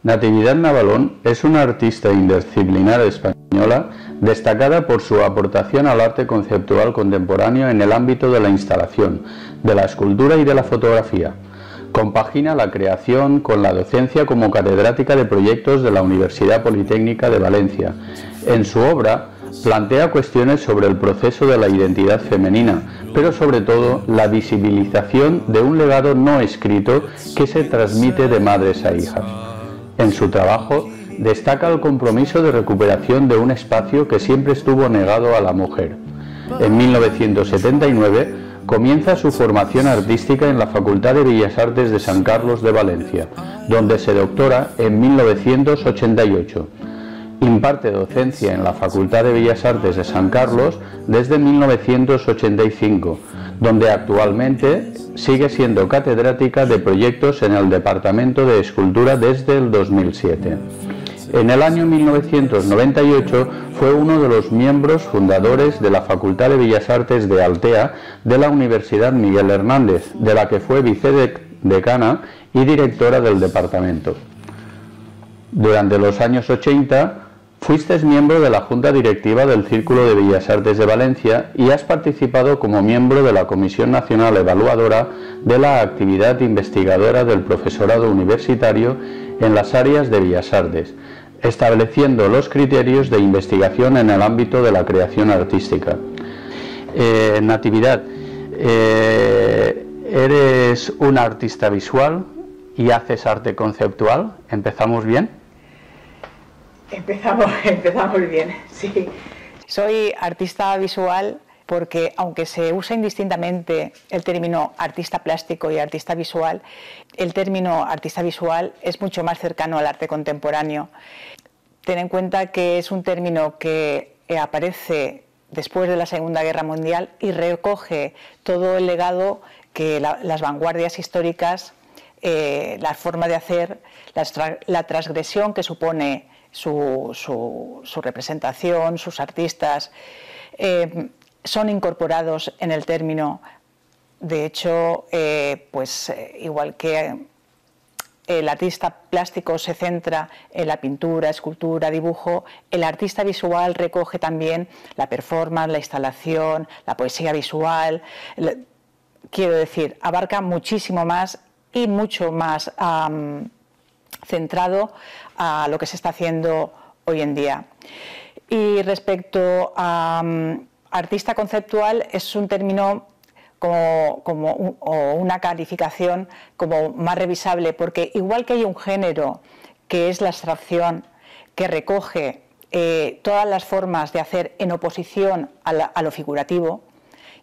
Natividad Navalón es una artista interdisciplinar española destacada por su aportación al arte conceptual contemporáneo en el ámbito de la instalación, de la escultura y de la fotografía. Compagina la creación con la docencia como catedrática de proyectos de la Universidad Politécnica de Valencia. En su obra plantea cuestiones sobre el proceso de la identidad femenina, pero sobre todo la visibilización de un legado no escrito que se transmite de madres a hijas. En su trabajo destaca el compromiso de recuperación de un espacio que siempre estuvo negado a la mujer. En 1979 comienza su formación artística en la Facultad de Bellas Artes de San Carlos de Valencia, donde se doctora en 1988. Imparte docencia en la Facultad de Bellas Artes de San Carlos desde 1985, donde actualmente sigue siendo catedrática de proyectos en el Departamento de Escultura desde el 2007. En el año 1998 fue uno de los miembros fundadores de la Facultad de Bellas Artes de Altea de la Universidad Miguel Hernández, de la que fue vicedecana y directora del departamento. Durante los años 80 fuiste miembro de la Junta Directiva del Círculo de Bellas Artes de Valencia y has participado como miembro de la Comisión Nacional Evaluadora de la actividad investigadora del profesorado universitario en las áreas de Bellas Artes, estableciendo los criterios de investigación en el ámbito de la creación artística. Natividad, eres una artista visual y haces arte conceptual. ¿Empezamos bien? Empezamos bien, sí. Soy artista visual porque, aunque se usa indistintamente el término artista plástico y artista visual, el término artista visual es mucho más cercano al arte contemporáneo. Ten en cuenta que es un término que aparece después de la Segunda Guerra Mundial y recoge todo el legado que las vanguardias históricas, la forma de hacer, la transgresión que supone su representación, sus artistas, son incorporados en el término. De hecho, igual que el artista plástico se centra en la pintura, escultura, dibujo, el artista visual recoge también la performance, la instalación, la poesía visual. Quiero decir, abarca muchísimo más y mucho más centrado a lo que se está haciendo hoy en día. Y respecto a artista conceptual, es un término o una calificación como más revisable, porque igual que hay un género que es la abstracción, que recoge todas las formas de hacer en oposición a lo figurativo,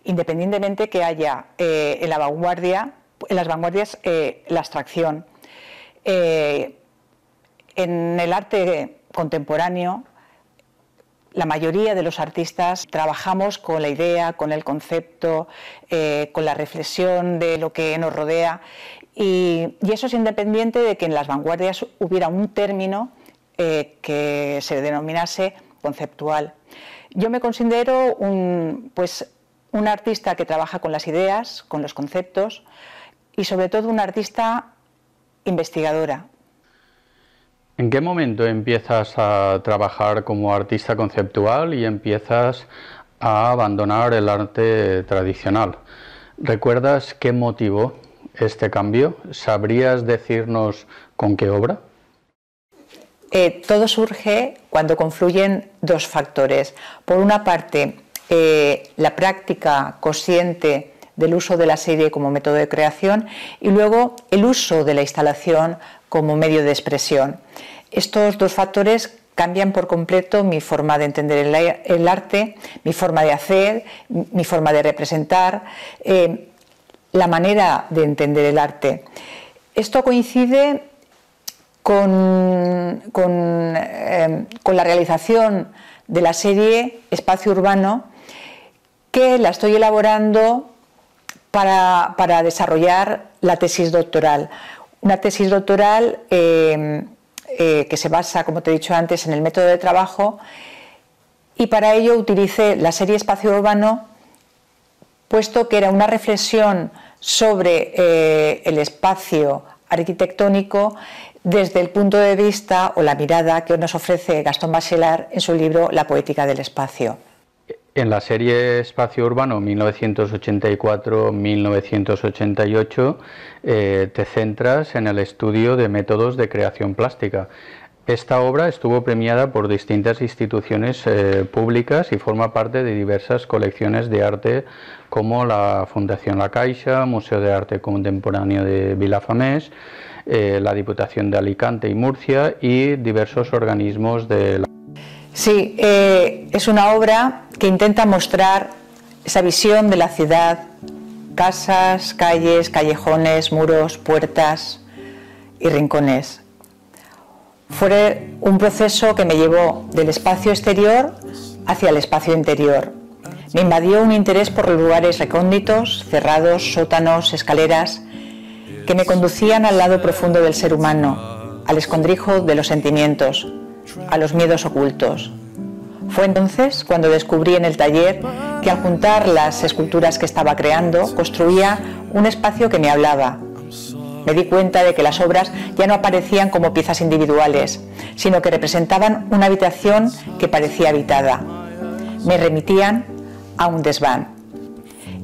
independientemente que haya en las vanguardias la abstracción. En el arte contemporáneo, la mayoría de los artistas trabajamos con la idea, con el concepto, con la reflexión de lo que nos rodea, y eso es independiente de que en las vanguardias hubiera un término que se denominase conceptual. Yo me considero un artista que trabaja con las ideas, con los conceptos, y sobre todo una artista investigadora. ¿En qué momento empiezas a trabajar como artista conceptual y empiezas a abandonar el arte tradicional? ¿Recuerdas qué motivó este cambio? ¿Sabrías decirnos con qué obra? Todo surge cuando confluyen dos factores. Por una parte, la práctica consciente del uso de la serie como método de creación, y luego el uso de la instalación como medio de expresión. Estos dos factores cambian por completo mi forma de entender el arte, mi forma de hacer, mi forma de representar, la manera de entender el arte. Esto coincide con la realización de la serie Espacio Urbano, que la estoy elaborando para desarrollar la tesis doctoral. Una tesis doctoral que se basa, como te he dicho antes, en el método de trabajo, y para ello utilicé la serie Espacio Urbano, puesto que era una reflexión sobre el espacio arquitectónico desde el punto de vista o la mirada que nos ofrece Gastón Bachelard en su libro La poética del espacio. En la serie Espacio Urbano 1984-1988 te centras en el estudio de métodos de creación plástica. Esta obra estuvo premiada por distintas instituciones públicas y forma parte de diversas colecciones de arte como la Fundación La Caixa, Museo de Arte Contemporáneo de Vilafamés, la Diputación de Alicante y Murcia y diversos organismos de la... Sí, es una obra que intenta mostrar esa visión de la ciudad, casas, calles, callejones, muros, puertas y rincones. Fue un proceso que me llevó del espacio exterior hacia el espacio interior. Me invadió un interés por los lugares recónditos, cerrados, sótanos, escaleras, que me conducían al lado profundo del ser humano, al escondrijo de los sentimientos, a los miedos ocultos. Fue entonces cuando descubrí en el taller que al juntar las esculturas que estaba creando, construía un espacio que me hablaba. Me di cuenta de que las obras ya no aparecían como piezas individuales, sino que representaban una habitación que parecía habitada. Me remitían a un desván.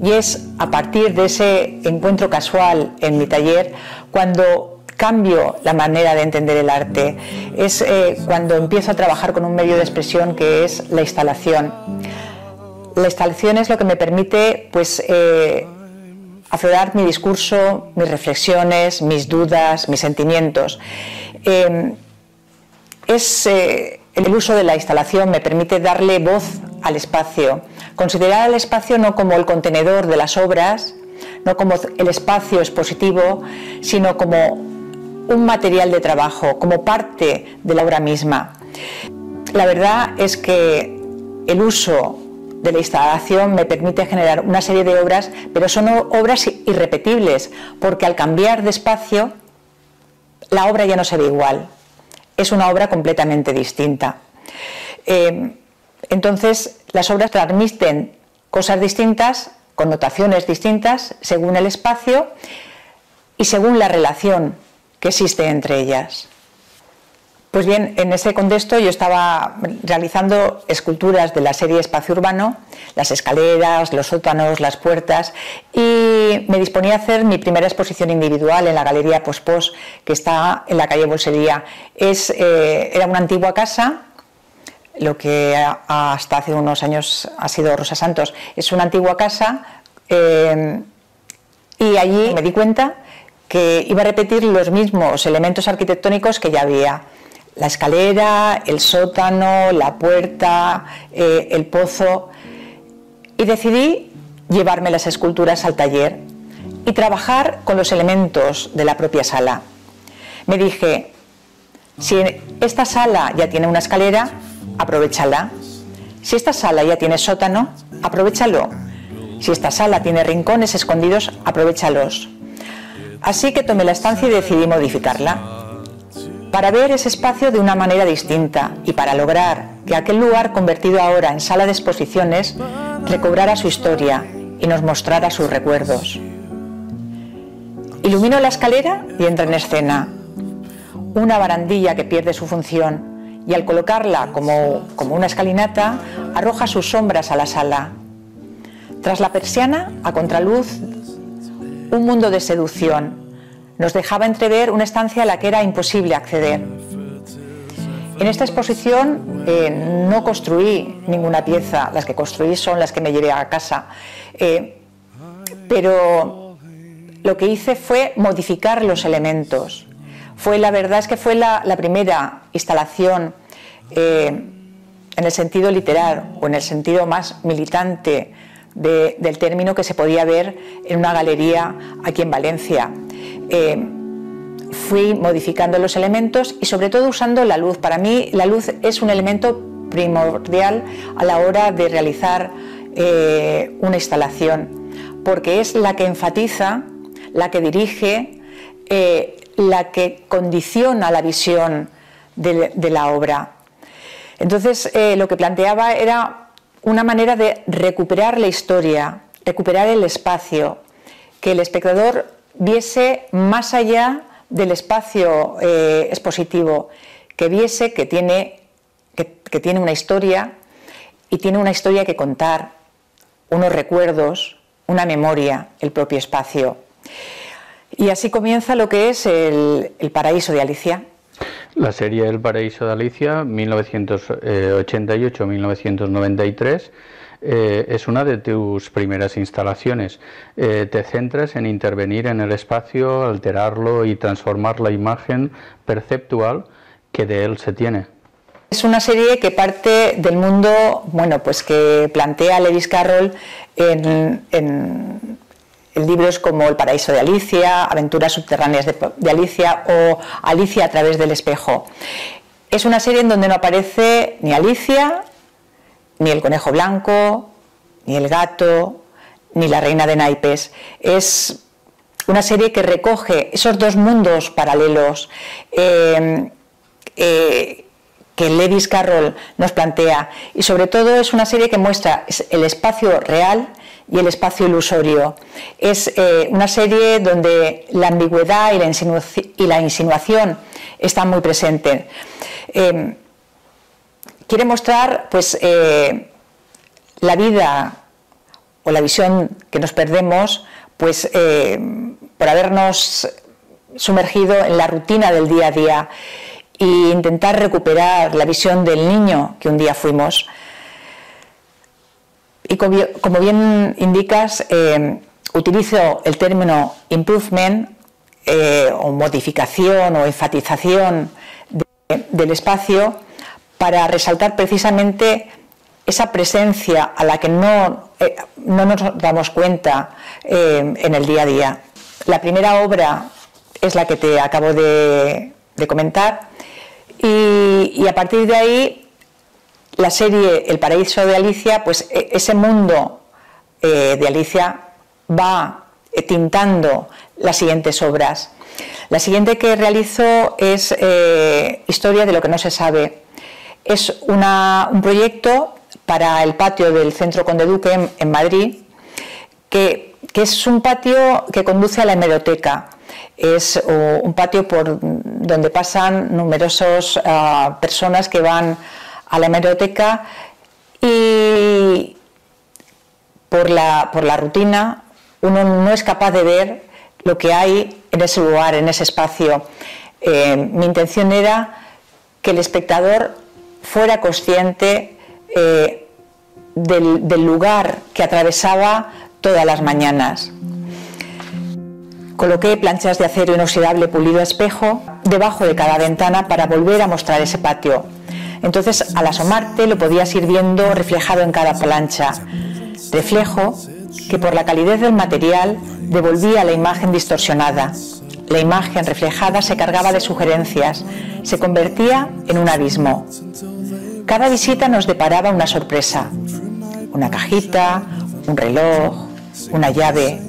Y es a partir de ese encuentro casual en mi taller cuando cambio la manera de entender el arte. Es cuando empiezo a trabajar con un medio de expresión que es la instalación. La instalación es lo que me permite pues, aflorar mi discurso, mis reflexiones, mis dudas, mis sentimientos. El uso de la instalación me permite darle voz al espacio, considerar al espacio no como el contenedor de las obras, no como el espacio expositivo, sino como un material de trabajo, como parte de la obra misma. La verdad es que el uso de la instalación me permite generar una serie de obras, pero son obras irrepetibles, porque al cambiar de espacio, la obra ya no se ve igual. Es una obra completamente distinta. Entonces, las obras transmiten cosas distintas, connotaciones distintas, según el espacio y según la relación que existe entre ellas. Pues bien, en ese contexto yo estaba realizando esculturas de la serie Espacio Urbano, las escaleras, los sótanos, las puertas, y me disponía a hacer mi primera exposición individual en la Galería Pospos, que está en la calle Bolsería. Era una antigua casa, lo que hasta hace unos años ha sido Rosa Santos. Es una antigua casa y allí me di cuenta que iba a repetir los mismos elementos arquitectónicos que ya había. La escalera, el sótano, la puerta, el pozo. Y decidí llevarme las esculturas al taller y trabajar con los elementos de la propia sala. Me dije, si esta sala ya tiene una escalera, aprovéchala. Si esta sala ya tiene sótano, aprovéchalo. Si esta sala tiene rincones escondidos, aprovéchalos. Así que tomé la estancia y decidí modificarla, para ver ese espacio de una manera distinta y para lograr que aquel lugar convertido ahora en sala de exposiciones recobrara su historia y nos mostrara sus recuerdos. Ilumino la escalera y entra en escena una barandilla que pierde su función y al colocarla como una escalinata arroja sus sombras a la sala. Tras la persiana, a contraluz, un mundo de seducción nos dejaba entrever una estancia a la que era imposible acceder. En esta exposición no construí ninguna pieza, las que construí son las que me llevé a casa, pero lo que hice fue modificar los elementos. La verdad es que fue la primera instalación en el sentido literal o en el sentido más militante del término que se podía ver en una galería aquí en Valencia. Fui modificando los elementos y sobre todo usando la luz. Para mí la luz es un elemento primordial a la hora de realizar una instalación, porque es la que enfatiza, la que dirige, la que condiciona la visión de la obra. Entonces lo que planteaba era una manera de recuperar la historia, recuperar el espacio, que el espectador viese más allá del espacio expositivo, que viese que tiene una historia, y tiene una historia que contar, unos recuerdos, una memoria, el propio espacio. Y así comienza lo que es el Paraíso de Alicia. La serie El Paraíso de Alicia, 1988-1993, es una de tus primeras instalaciones. Te centras en intervenir en el espacio, alterarlo y transformar la imagen perceptual que de él se tiene. Es una serie que parte del mundo, bueno, pues que plantea Lewis Carroll en libros como El Paraíso de Alicia, Aventuras subterráneas de Alicia o Alicia a través del espejo. Es una serie en donde no aparece ni Alicia, ni el conejo blanco, ni el gato, ni la reina de naipes. Es una serie que recoge esos dos mundos paralelos que Lewis Carroll nos plantea, y sobre todo es una serie que muestra el espacio real y el espacio ilusorio. Es una serie donde la ambigüedad y la insinuación están muy presentes. Quiere mostrar pues la vida o la visión que nos perdemos pues por habernos sumergido en la rutina del día a día e intentar recuperar la visión del niño que un día fuimos. Y como bien indicas, utilizo el término improvement o modificación o enfatización del espacio para resaltar precisamente esa presencia a la que no nos damos cuenta en el día a día. La primera obra es la que te acabo de comentar, y a partir de ahí la serie El Paraíso de Alicia, pues ese mundo de Alicia va tintando las siguientes obras. La siguiente que realizo es Historia de lo que no se sabe. Es un proyecto para el patio del Centro Conde Duque en Madrid, que es un patio que conduce a la hemeroteca. Es un patio por donde pasan numerosas personas que van a la hemeroteca, y por la rutina uno no es capaz de ver lo que hay en ese lugar, en ese espacio. Mi intención era que el espectador fuera consciente del lugar que atravesaba todas las mañanas. Coloqué planchas de acero inoxidable pulido a espejo debajo de cada ventana para volver a mostrar ese patio. Entonces, al asomarte, lo podías ir viendo reflejado en cada plancha. Reflejo que por la calidez del material devolvía la imagen distorsionada. La imagen reflejada se cargaba de sugerencias, se convertía en un abismo. Cada visita nos deparaba una sorpresa. Una cajita, un reloj, una llave,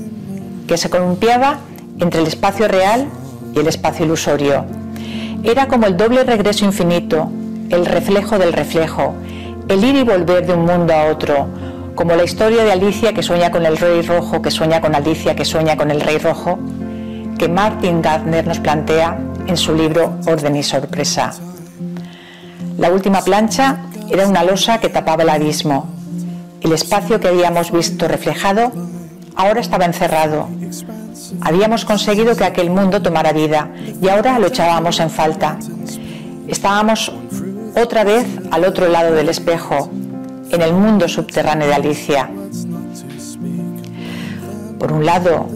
que se columpiaba entre el espacio real y el espacio ilusorio. Era como el doble regreso infinito, el reflejo del reflejo, el ir y volver de un mundo a otro, como la historia de Alicia que sueña con el rey rojo, que sueña con Alicia, que sueña con el rey rojo, que Martin Gardner nos plantea en su libro Orden y sorpresa. La última plancha era una losa que tapaba el abismo. El espacio que habíamos visto reflejado ahora estaba encerrado. Habíamos conseguido que aquel mundo tomara vida y ahora lo echábamos en falta. Estábamos otra vez al otro lado del espejo, en el mundo subterráneo de Alicia. Por un lado,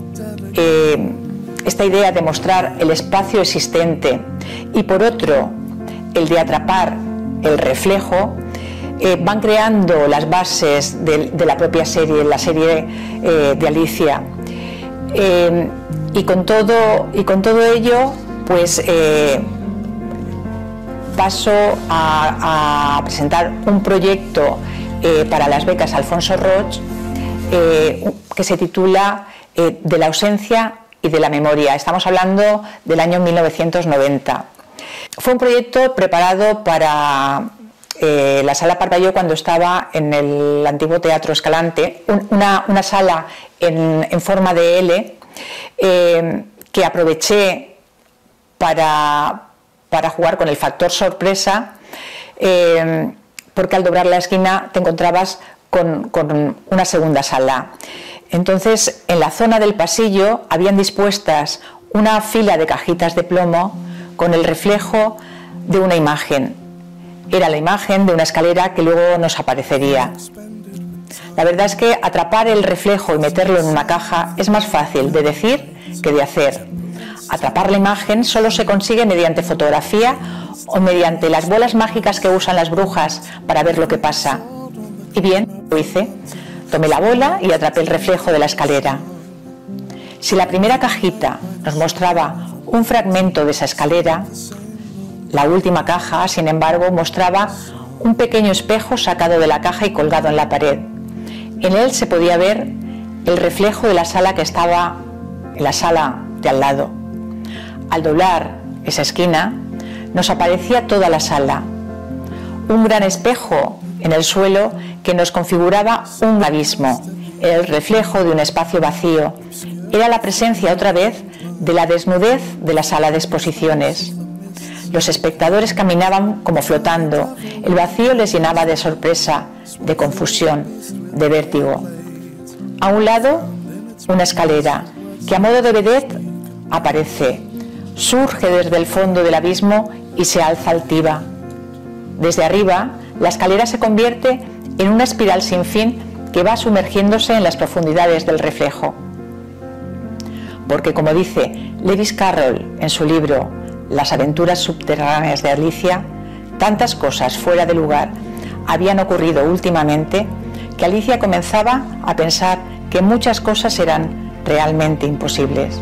esta idea de mostrar el espacio existente, y por otro, el de atrapar el reflejo, van creando las bases de la propia serie, la serie de Alicia. Y con todo ello, pues paso a presentar un proyecto para las becas Alfonso Roig que se titula De la ausencia y de la memoria. Estamos hablando del año 1990. Fue un proyecto preparado para la Sala Parvalló cuando estaba en el antiguo Teatro Escalante, una sala en forma de L que aproveché para jugar con el factor sorpresa, porque al doblar la esquina te encontrabas con una segunda sala. Entonces, en la zona del pasillo habían dispuestas una fila de cajitas de plomo con el reflejo de una imagen. Era la imagen de una escalera que luego nos aparecería. La verdad es que atrapar el reflejo y meterlo en una caja es más fácil de decir que de hacer. Atrapar la imagen solo se consigue mediante fotografía o mediante las bolas mágicas que usan las brujas para ver lo que pasa. Y bien, lo hice. Tomé la bola y atrapé el reflejo de la escalera. Si la primera cajita nos mostraba un fragmento de esa escalera, la última caja, sin embargo, mostraba un pequeño espejo sacado de la caja y colgado en la pared. En él se podía ver el reflejo de la sala que estaba en la sala de al lado. Al doblar esa esquina, nos aparecía toda la sala. Un gran espejo en el suelo que nos configuraba un abismo, el reflejo de un espacio vacío. Era la presencia otra vez de la desnudez de la sala de exposiciones. Los espectadores caminaban como flotando, el vacío les llenaba de sorpresa, de confusión, de vértigo. A un lado, una escalera, que a modo de vedette aparece, surge desde el fondo del abismo y se alza altiva. Desde arriba, la escalera se convierte en una espiral sin fin que va sumergiéndose en las profundidades del reflejo. Porque, como dice Lewis Carroll en su libro Las aventuras subterráneas de Alicia, tantas cosas fuera de lugar habían ocurrido últimamente que Alicia comenzaba a pensar que muchas cosas eran realmente imposibles.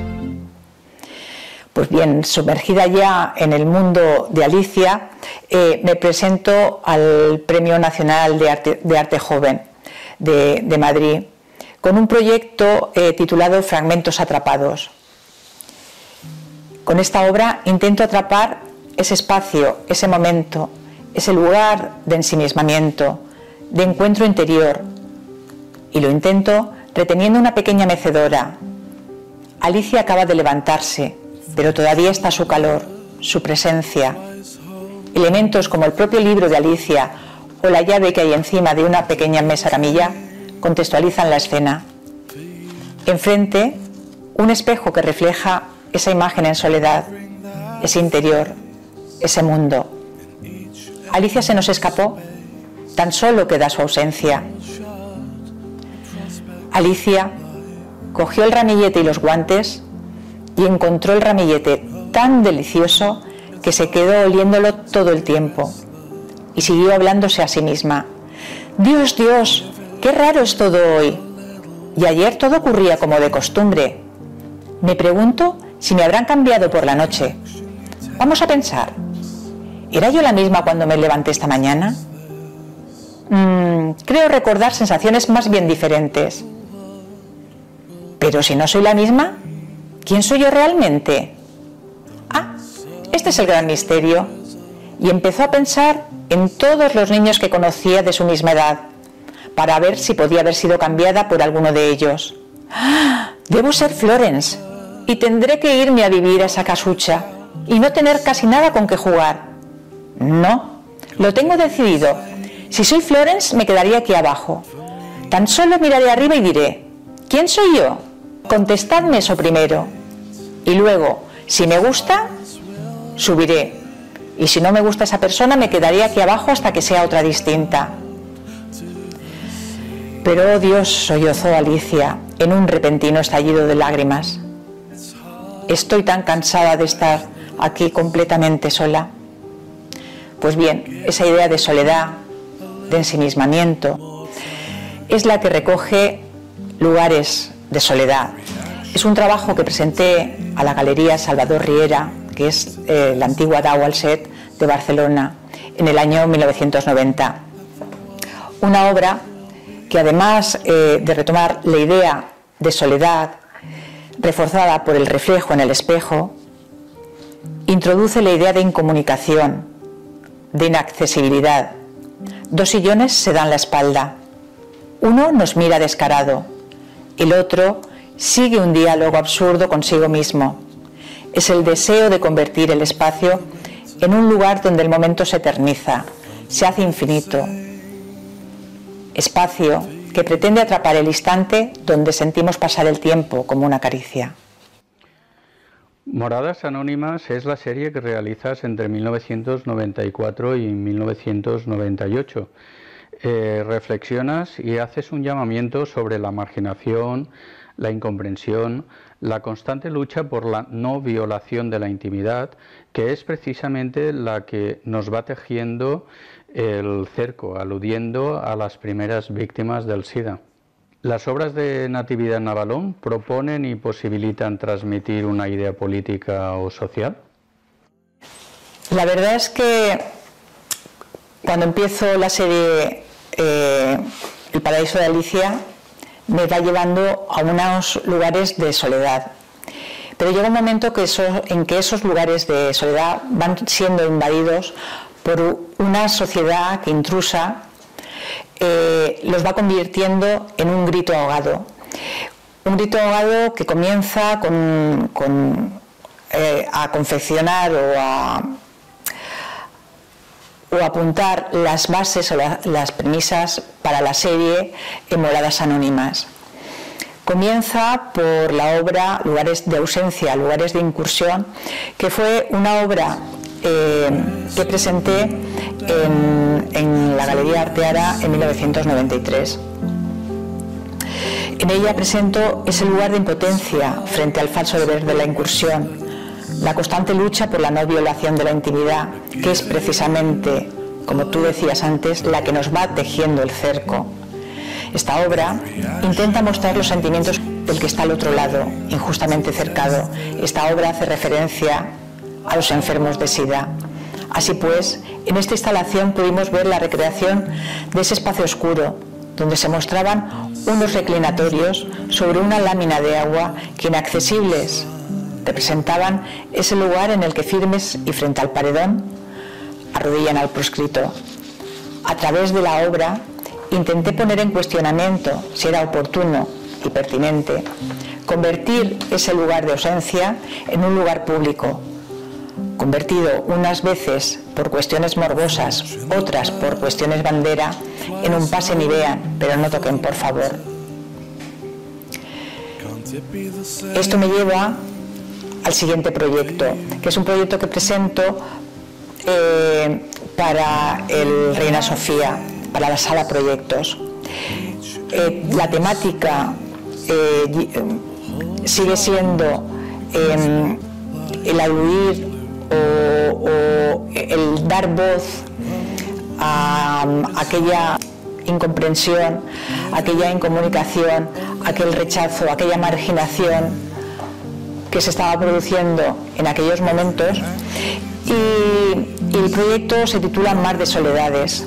Pues bien, sumergida ya en el mundo de Alicia, me presento al Premio Nacional de Arte Joven de Madrid, con un proyecto titulado Fragmentos Atrapados. Con esta obra intento atrapar ese espacio, ese momento, ese lugar de ensimismamiento, de encuentro interior, y lo intento reteniendo una pequeña mecedora. Alicia acaba de levantarse, pero todavía está su calor, su presencia. Elementos como el propio libro de Alicia o la llave que hay encima de una pequeña mesa camilla contextualizan la escena. Enfrente, un espejo que refleja esa imagen en soledad, ese interior, ese mundo. Alicia se nos escapó, tan solo queda su ausencia. Alicia cogió el ramillete y los guantes y encontró el ramillete tan delicioso que se quedó oliéndolo todo el tiempo y siguió hablándose a sí misma. Dios, Dios, qué raro es todo hoy. Y ayer todo ocurría como de costumbre. Me pregunto si me habrán cambiado por la noche. Vamos a pensar. ¿Era yo la misma cuando me levanté esta mañana? Creo recordar sensaciones más bien diferentes. Pero si no soy la misma, ¿quién soy yo realmente? Ah, este es el gran misterio. Y empezó a pensar en todos los niños que conocía de su misma edad, para ver si podía haber sido cambiada por alguno de ellos. ¡Ah! Debo ser Florence, y tendré que irme a vivir a esa casucha, y no tener casi nada con que jugar. No, lo tengo decidido. Si soy Florence, me quedaría aquí abajo. Tan solo miraré arriba y diré, ¿quién soy yo? Contestadme eso primero. Y luego, si me gusta, subiré. Y si no me gusta esa persona, me quedaré aquí abajo hasta que sea otra distinta. Pero, oh Dios, sollozó Alicia en un repentino estallido de lágrimas. Estoy tan cansada de estar aquí completamente sola. Pues bien, esa idea de soledad, de ensimismamiento, es la que recoge Lugares de soledad. Es un trabajo que presenté a la Galería Salvador Riera, que es la antigua Dau al Set de Barcelona, en el año 1990. Una obra que, además de retomar la idea de soledad reforzada por el reflejo en el espejo, introduce la idea de incomunicación, de inaccesibilidad. Dos sillones se dan la espalda. Uno nos mira descarado, el otro sigue un diálogo absurdo consigo mismo. es el deseo de convertir el espacio en un lugar donde el momento se eterniza, se hace infinito. Espacio que pretende atrapar el instante donde sentimos pasar el tiempo como una caricia. Moradas Anónimas es la serie que realizas entre 1994 y 1998. Reflexionas y haces un llamamiento sobre la marginación, la incomprensión, la constante lucha por la no violación de la intimidad, que es precisamente la que nos va tejiendo el cerco, aludiendo a las primeras víctimas del SIDA. Las obras de Natividad Navalón proponen y posibilitan transmitir una idea política o social. La verdad es que cuando empiezo la serie El Paraíso de Alicia me va llevando a unos lugares de soledad. Pero llega un momento en que esos lugares de soledad van siendo invadidos por una sociedad que intrusa los va convirtiendo en un grito ahogado. Un grito ahogado que comienza a confeccionar o a apuntar las bases o las premisas para la serie en Moradas Anónimas. Comienza por la obra Lugares de ausencia, lugares de incursión, que fue una obra que presenté en la Galería Arteara en 1993. En ella presento ese lugar de impotencia frente al falso deber de la incursión, la constante lucha por la no violación de la intimidad, que es precisamente, como tú decías antes, la que nos va tejiendo el cerco. Esta obra intenta mostrar los sentimientos del que está al otro lado, injustamente cercado. Esta obra hace referencia a los enfermos de SIDA. Así pues, en esta instalación pudimos ver la recreación de ese espacio oscuro, donde se mostraban unos reclinatorios sobre una lámina de agua que, inaccesibles, representaban ese lugar en el que firmes y frente al paredón arrodillan al proscrito. A través de la obra intenté poner en cuestionamiento si era oportuno y pertinente convertir ese lugar de ausencia en un lugar público, convertido unas veces por cuestiones morbosas, otras por cuestiones bandera, en un pasen y vean, pero no toquen, por favor. Esto me lleva al siguiente proyecto, que es un proyecto que presento para el Reina Sofía, para la sala Proyectos. La temática sigue siendo el aludir o el dar voz a aquella incomprensión, aquella incomunicación, aquel rechazo, aquella marginación que se estaba produciendo en aquellos momentos, y el proyecto se titula Mar de Soledades.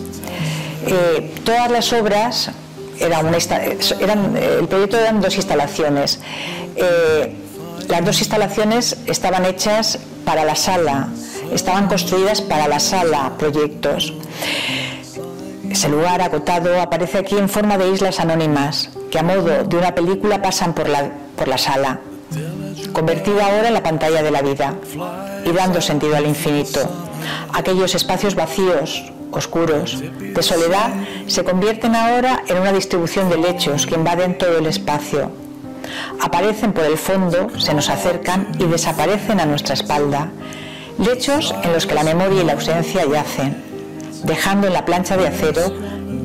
Todas las obras el proyecto eran dos instalaciones. Las dos instalaciones estaban hechas para la sala, estaban construidas para la sala Proyectos. Ese lugar acotado aparece aquí en forma de islas anónimas que a modo de una película pasan por la sala, convertida ahora en la pantalla de la vida y dando sentido al infinito. Aquellos espacios vacíos, oscuros, de soledad, se convierten ahora en una distribución de lechos que invaden todo el espacio. Aparecen por el fondo, se nos acercan y desaparecen a nuestra espalda. Lechos en los que la memoria y la ausencia yacen, dejando en la plancha de acero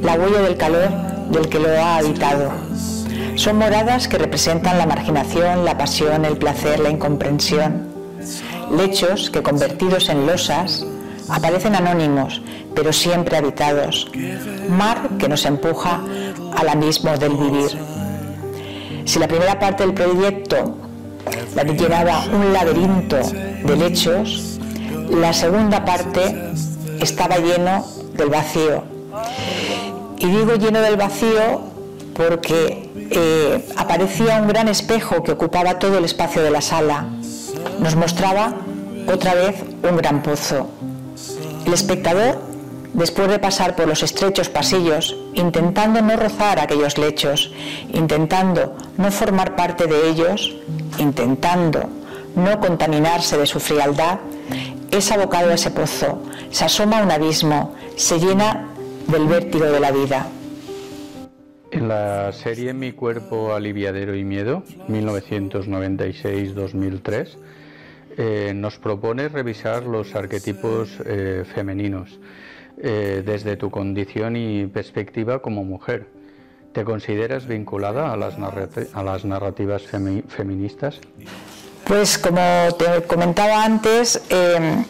la huella del calor del que lo ha habitado. Son moradas que representan la marginación, la pasión, el placer, la incomprensión. Lechos que, convertidos en losas, aparecen anónimos, pero siempre habitados. Mar que nos empuja al abismo del vivir. Si la primera parte del proyecto la llenaba un laberinto de lechos, la segunda parte estaba lleno del vacío. Y digo lleno del vacío porque aparecía un gran espejo que ocupaba todo el espacio de la sala. Nos mostraba otra vez un gran pozo. El espectador, después de pasar por los estrechos pasillos, intentando no rozar aquellos lechos, intentando no formar parte de ellos, intentando no contaminarse de su frialdad, es abocado a ese pozo, se asoma a un abismo, se llena del vértigo de la vida. En la serie Mi cuerpo, aliviadero y miedo, 1996-2003, nos propones revisar los arquetipos femeninos desde tu condición y perspectiva como mujer. ¿Te consideras vinculada a las narrativas feministas? Pues como te comentaba antes, en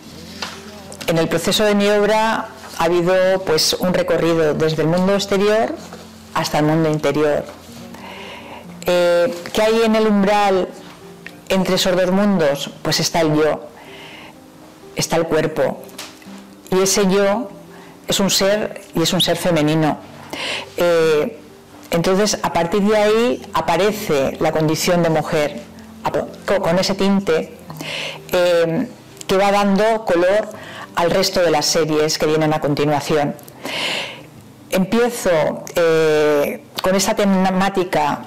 el proceso de mi obra ha habido pues un recorrido desde el mundo exterior hasta el mundo interior. ¿Qué hay en el umbral entre esos dos mundos? Pues está el yo, está el cuerpo, y ese yo es un ser, y es un ser femenino. Entonces, a partir de ahí aparece la condición de mujer, con ese tinte que va dando color al resto de las series que vienen a continuación. Empiezo con esta temática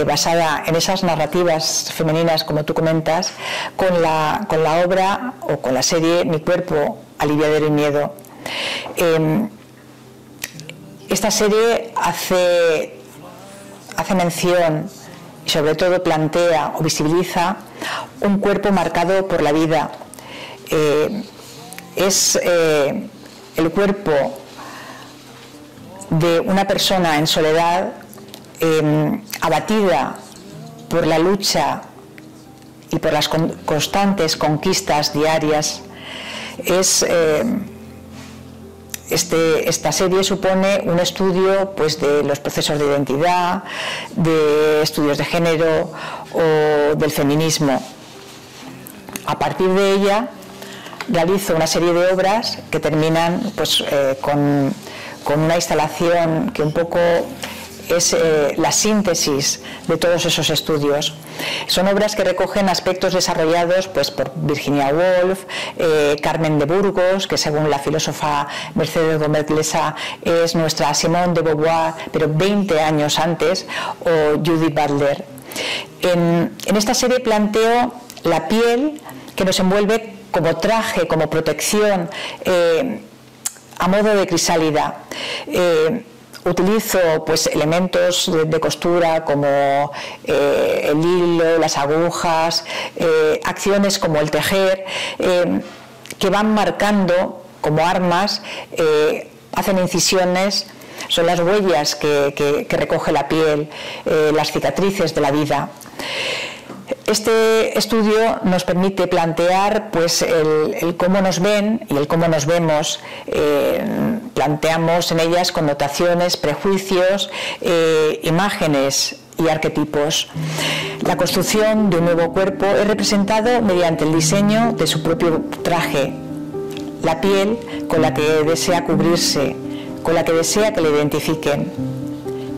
basada en esas narrativas femeninas, como tú comentas, con la obra o con la serie Mi cuerpo, aliviadero y miedo. Esta serie hace mención y sobre todo plantea o visibiliza un cuerpo marcado por la vida. Es el cuerpo de una persona en soledad, abatida por la lucha y por las constantes conquistas diarias. Esta serie supone un estudio pues, de los procesos de identidad, de estudios de género o del feminismo. A partir de ella realizo una serie de obras que terminan pues, con una instalación que un poco es la síntesis de todos esos estudios. Son obras que recogen aspectos desarrollados pues, por Virginia Woolf, Carmen de Burgos, que según la filósofa Mercedes Gómez Lessa es nuestra Simone de Beauvoir, pero 20 años antes, o Judith Butler. En esta serie planteo la piel que nos envuelve como traje, como protección, a modo de crisálida. Utilizo pues, elementos de costura como el hilo, las agujas, acciones como el tejer, que van marcando como armas, hacen incisiones, son las huellas que recoge la piel, las cicatrices de la vida. Este estudio nos permite plantear pues, el cómo nos ven y el cómo nos vemos. Planteamos en ellas connotaciones, prejuicios, imágenes y arquetipos. La construcción de un nuevo cuerpo es representado mediante el diseño de su propio traje, la piel con la que desea cubrirse, con la que desea que le identifiquen.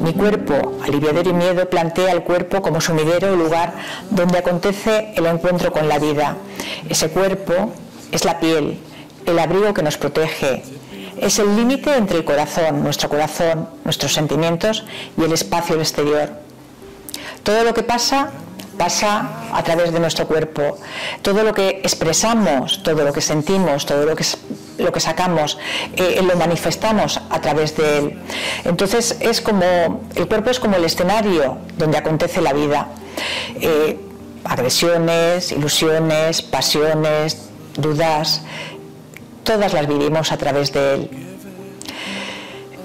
Mi cuerpo, aliviadero y miedo, plantea el cuerpo como sumidero o lugar donde acontece el encuentro con la vida. Ese cuerpo es la piel, el abrigo que nos protege. Es el límite entre el corazón, nuestros sentimientos y el espacio exterior. Todo lo que pasa a través de nuestro cuerpo. Todo lo que expresamos, todo lo que sentimos, todo lo que sacamos, lo manifestamos a través de él. Entonces el cuerpo es como el escenario donde acontece la vida. Agresiones, ilusiones, pasiones, dudas, todas las vivimos a través de él.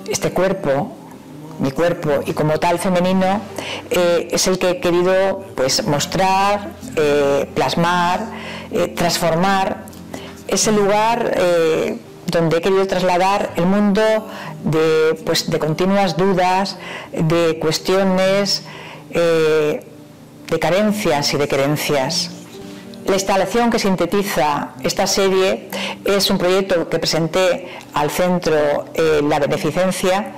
Este cuerpo, mi cuerpo, y como tal femenino, es el que he querido pues, mostrar, plasmar, transformar. Es el lugar donde he querido trasladar el mundo de continuas dudas, de cuestiones, de carencias y de querencias. La instalación que sintetiza esta serie es un proyecto que presenté al centro La Beneficencia,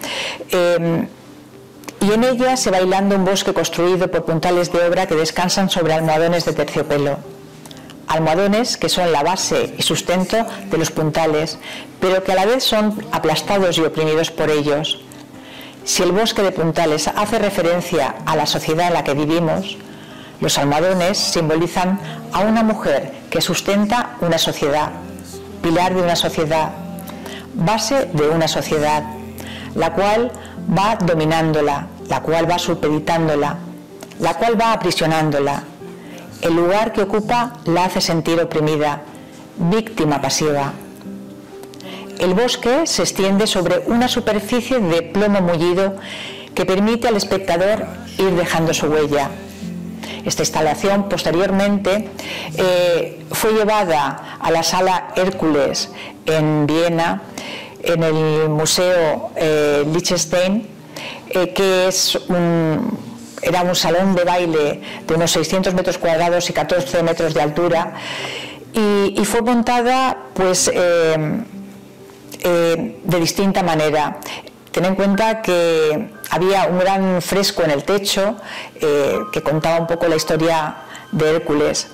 y en ella se va hilando un bosque construido por puntales de obra que descansan sobre almohadones de terciopelo. Almohadones que son la base y sustento de los puntales, pero que a la vez son aplastados y oprimidos por ellos. Si el bosque de puntales hace referencia a la sociedad en la que vivimos, Los almohadones simbolizan a una mujer que sustenta una sociedad, pilar de una sociedad, base de una sociedad, la cual va dominándola, la cual va supeditándola, la cual va aprisionándola. El lugar que ocupa la hace sentir oprimida, víctima pasiva. El bosque se extiende sobre una superficie de plomo mullido que permite al espectador ir dejando su huella. Esta instalación posteriormente fue llevada a la Sala Hércules en Viena, en el Museo Liechtenstein, que era un salón de baile de unos 600 metros cuadrados y 14 metros de altura, y fue montada pues, de distinta manera. Ten en cuenta que había un gran fresco en el techo que contaba un poco la historia de Hércules.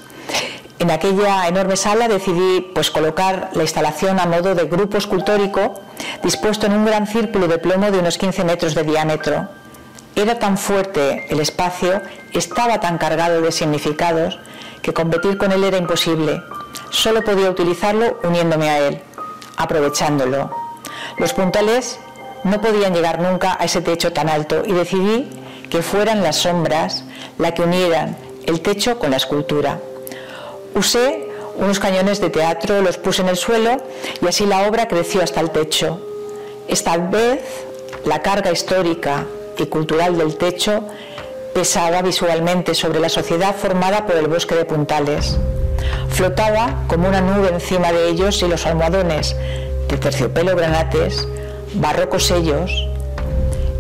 En aquella enorme sala decidí pues, colocar la instalación a modo de grupo escultórico dispuesto en un gran círculo de plomo de unos 15 metros de diámetro. Era tan fuerte el espacio, estaba tan cargado de significados, que competir con él era imposible. Solo podía utilizarlo uniéndome a él, aprovechándolo. Los puntales no podían llegar nunca a ese techo tan alto y decidí que fueran las sombras las que unieran el techo con la escultura. Usé unos cañones de teatro, los puse en el suelo y así la obra creció hasta el techo. Esta vez la carga histórica y cultural del techo pesaba visualmente sobre la sociedad formada por el bosque de puntales. Flotaba como una nube encima de ellos y los almohadones de terciopelo granates, barrocos sellos,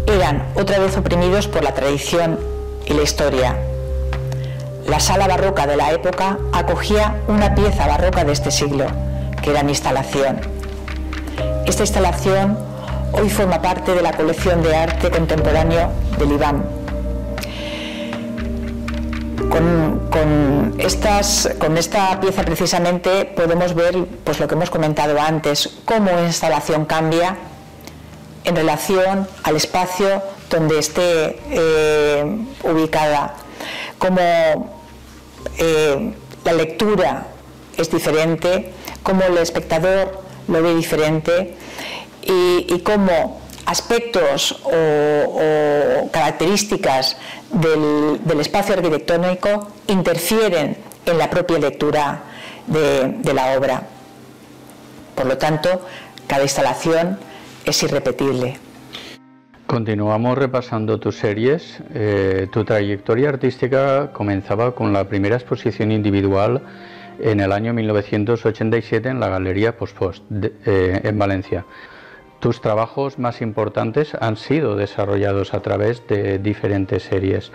eran otra vez oprimidos por la tradición y la historia. La sala barroca de la época acogía una pieza barroca de este siglo, que era mi instalación. Esta instalación hoy forma parte de la colección de arte contemporáneo del IBAM. Con esta pieza precisamente podemos ver pues, lo que hemos comentado antes, cómo una instalación cambia en relación al espacio donde esté ubicada, cómo la lectura es diferente, cómo el espectador lo ve diferente y cómo aspectos o características del espacio arquitectónico interfieren en la propia lectura de la obra. Por lo tanto, cada instalación es irrepetible. Continuamos repasando tus series. Tu trayectoria artística comenzaba con la primera exposición individual en el año 1987 en la Galería Post en Valencia. Tus trabajos más importantes han sido desarrollados a través de diferentes series.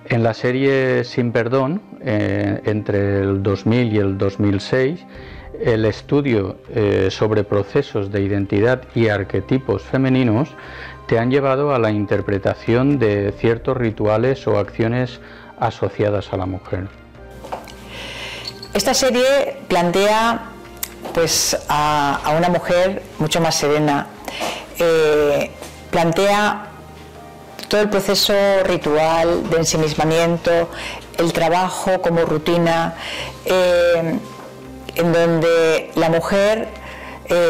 En la serie Sin Perdón, entre el 2000 y el 2006, el estudio sobre procesos de identidad y arquetipos femeninos te han llevado a la interpretación de ciertos rituales o acciones asociadas a la mujer. Esta serie plantea pues, a una mujer mucho más serena. Plantea todo el proceso ritual de ensimismamiento, el trabajo como rutina, en donde la mujer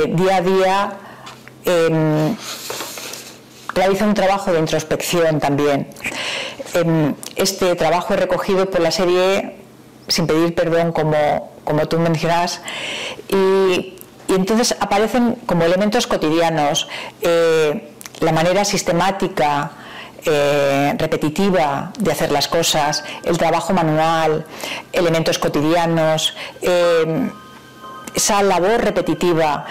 día a día realiza un trabajo de introspección también. Este trabajo es recogido por la serie Sin Pedir Perdón, como tú mencionas, y entonces aparecen como elementos cotidianos, la manera sistemática, repetitiva de hacer las cosas, el trabajo manual, elementos cotidianos, esa labor repetitiva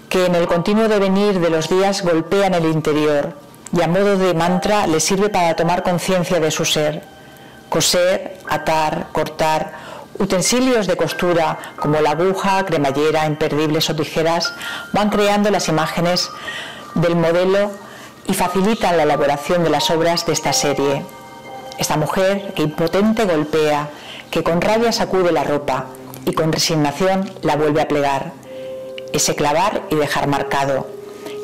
que en el continuo devenir de los días golpea en el interior y a modo de mantra le sirve para tomar conciencia de su ser. Coser, atar, cortar, utensilios de costura como la aguja, cremallera, imperdibles o tijeras van creando las imágenes del modelo y facilitan la elaboración de las obras de esta serie. Esta mujer que impotente golpea, que con rabia sacude la ropa y con resignación la vuelve a plegar. Ese clavar y dejar marcado,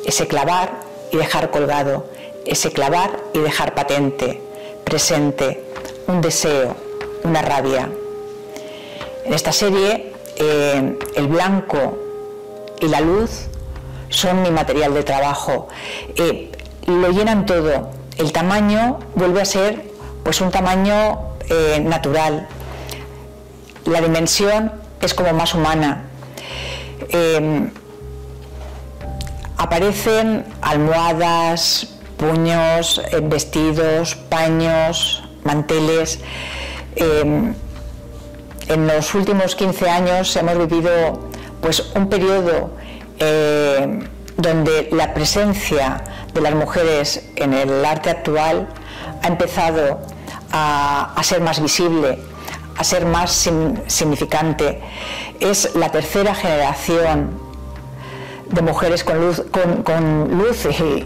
ese clavar y dejar colgado, ese clavar y dejar patente, presente, un deseo, una rabia. En esta serie, el blanco y la luz son mi material de trabajo. Lo llenan todo. El tamaño vuelve a ser pues un tamaño natural. La dimensión es como más humana. Aparecen almohadas, puños, vestidos, paños, manteles. En los últimos 15 años hemos vivido pues un periodo donde la presencia de las mujeres en el arte actual ha empezado a ser más visible, a ser más significante. Es la tercera generación de mujeres con luz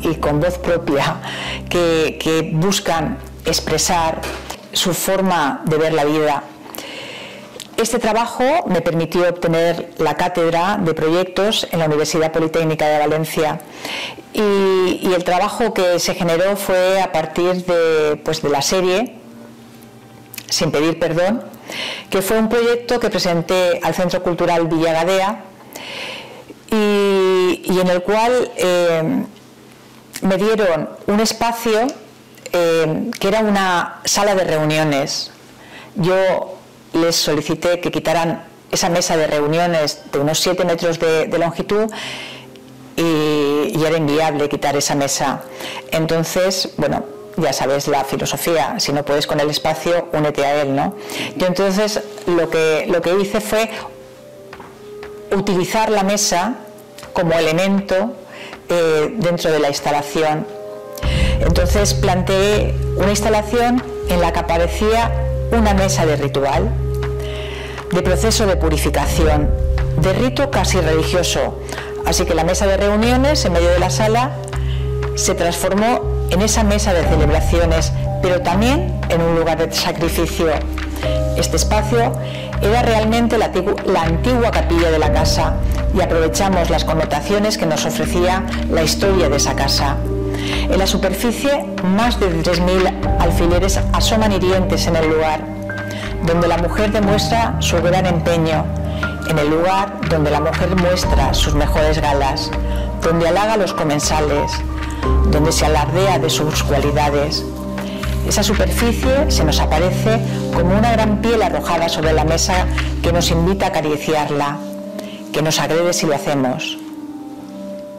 y con voz propia que buscan expresar su forma de ver la vida. Este trabajo me permitió obtener la cátedra de proyectos en la Universidad Politécnica de Valencia y el trabajo que se generó fue a partir de la serie Sin pedir perdón, que fue un proyecto que presenté al Centro Cultural Villa Gadea y en el cual me dieron un espacio que era una sala de reuniones. Yo les solicité que quitaran esa mesa de reuniones de unos 7 metros de longitud y era inviable quitar esa mesa. Entonces, bueno, ya sabes la filosofía, si no puedes con el espacio, únete a él, ¿no? Yo entonces lo que hice fue utilizar la mesa como elemento dentro de la instalación. Entonces planteé una instalación en la que aparecía una mesa de ritual, de proceso de purificación, de rito casi religioso. Así que la mesa de reuniones en medio de la sala se transformó en esa mesa de celebraciones, pero también en un lugar de sacrificio. Este espacio era realmente la antigua capilla de la casa y aprovechamos las connotaciones que nos ofrecía la historia de esa casa. En la superficie, más de 3.000 alfileres asoman hirientes en el lugar, donde la mujer demuestra su gran empeño, en el lugar donde la mujer muestra sus mejores galas, donde halaga a los comensales, donde se alardea de sus cualidades. Esa superficie se nos aparece como una gran piel arrojada sobre la mesa que nos invita a acariciarla, que nos agrede si lo hacemos.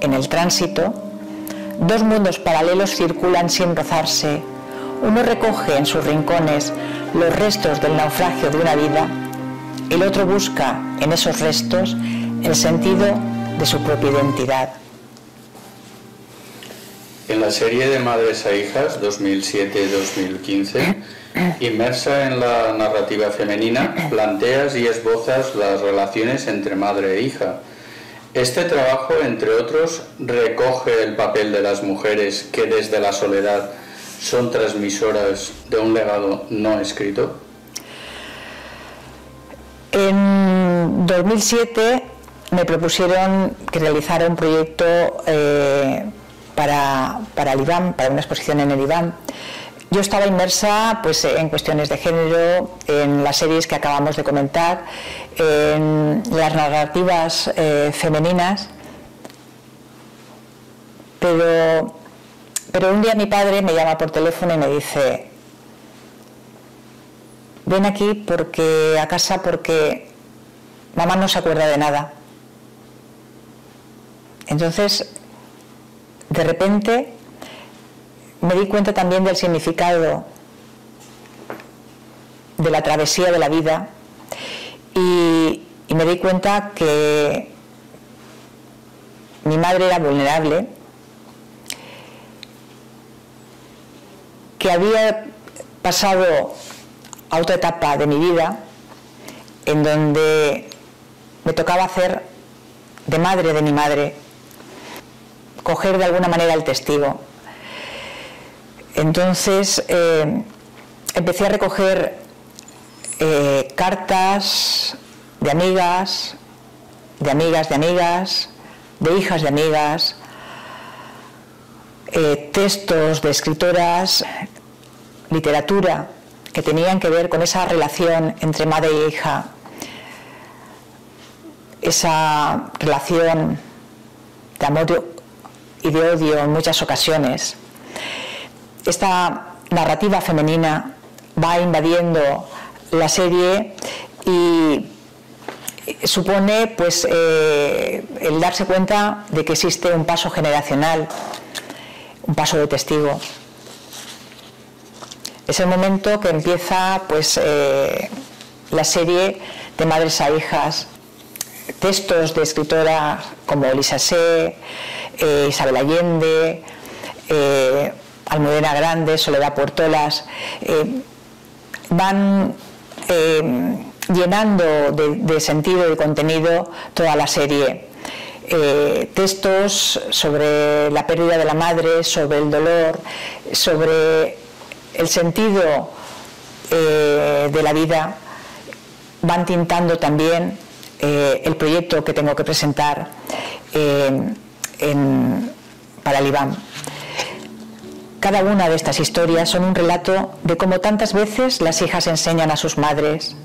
En el tránsito, dos mundos paralelos circulan sin rozarse. Uno recoge en sus rincones los restos del naufragio de una vida, el otro busca en esos restos el sentido de su propia identidad. En la serie de Madres a Hijas 2007-2015, inmersa en la narrativa femenina, planteas y esbozas las relaciones entre madre e hija. Este trabajo, entre otros, recoge el papel de las mujeres que desde la soledad son transmisoras de un legado no escrito. En 2007 me propusieron que realizara un proyecto para el IBAM, para una exposición en el IBAM. Yo estaba inmersa en cuestiones de género, en las series que acabamos de comentar, en las narrativas femeninas, pero un día mi padre me llama por teléfono y me dice: ven aquí a casa porque mamá no se acuerda de nada. Entonces, de repente, me di cuenta también del significado de la travesía de la vida y me di cuenta que mi madre era vulnerable, que había pasado a otra etapa de mi vida en donde me tocaba hacer de madre de mi madre, coger de alguna manera el testigo. Entonces empecé a recoger cartas de amigas, de amigas de amigas, de hijas de amigas, textos de escritoras, literatura que tenían que ver con esa relación entre madre e hija, esa relación de amor y de odio en muchas ocasiones. Esta narrativa femenina va invadiendo la serie y supone pues el darse cuenta de que existe un paso generacional, un paso de testigo. Es el momento que empieza pues la serie de madres a hijas, textos de escritoras como Elisa Sé, Isabel Allende, Almudena Grandes, Soledad Puertolas, van llenando de sentido y de contenido toda la serie. Textos sobre la pérdida de la madre, sobre el dolor, sobre el sentido de la vida, van tintando también el proyecto que tengo que presentar para el IBAM. Cada una de estas historias son un relato de cómo tantas veces las hijas enseñan a sus madres,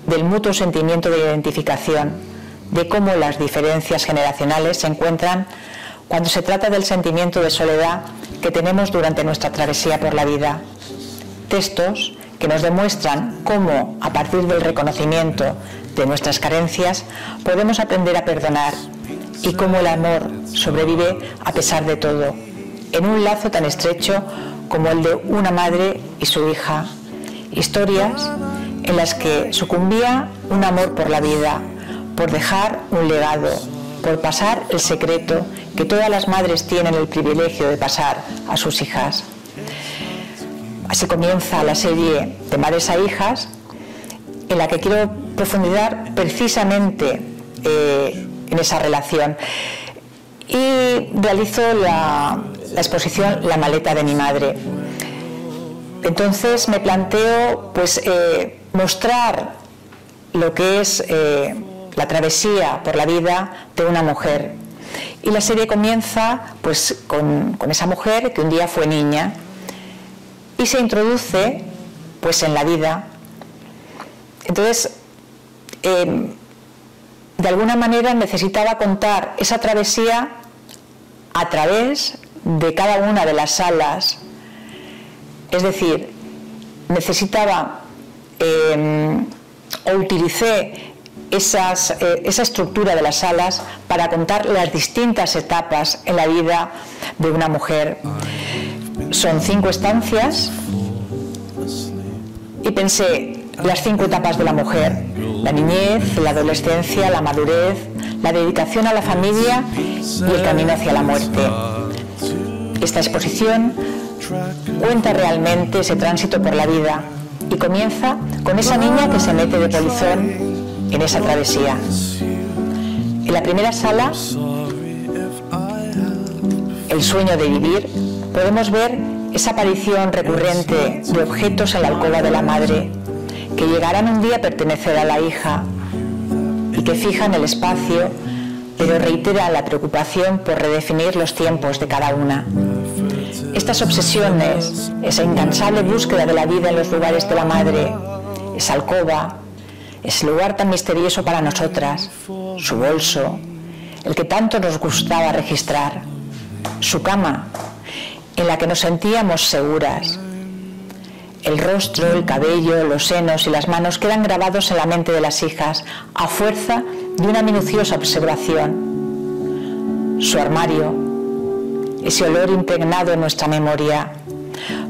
del mutuo sentimiento de identificación, de cómo las diferencias generacionales se encuentran cuando se trata del sentimiento de soledad que tenemos durante nuestra travesía por la vida. Textos que nos demuestran cómo, a partir del reconocimiento de nuestras carencias, podemos aprender a perdonar y cómo el amor sobrevive a pesar de todo, en un lazo tan estrecho como el de una madre y su hija. Historias en las que sucumbía un amor por la vida, por dejar un legado, por pasar el secreto que todas las madres tienen el privilegio de pasar a sus hijas. Así comienza la serie de Madres a Hijas, en la que quiero profundizar precisamente en esa relación. Y realizo la exposición La maleta de mi madre. Entonces me planteo pues, mostrar lo que es la travesía por la vida de una mujer. Y la serie comienza pues, con esa mujer que un día fue niña y se introduce pues, en la vida. Entonces, de alguna manera necesitaba contar esa travesía a través de cada una de las salas. Es decir, necesitaba o utilicé esa estructura de las salas para contar las distintas etapas en la vida de una mujer. Son 5 estancias y pensé las 5 etapas de la mujer: la niñez, la adolescencia, la madurez, la dedicación a la familia y el camino hacia la muerte. Esta exposición cuenta realmente ese tránsito por la vida y comienza con esa niña que se mete de polizón en esa travesía. En la primera sala, El sueño de vivir, podemos ver esa aparición recurrente de objetos en la alcoba de la madre, que llegarán un día a pertenecer a la hija y que fijan el espacio, pero reiteran la preocupación por redefinir los tiempos de cada una. Estas obsesiones, esa incansable búsqueda de la vida en los lugares de la madre, esa alcoba, ese lugar tan misterioso para nosotras, su bolso, el que tanto nos gustaba registrar, su cama, en la que nos sentíamos seguras. El rostro, el cabello, los senos y las manos quedan grabados en la mente de las hijas a fuerza de una minuciosa observación. Su armario, ese olor impregnado en nuestra memoria.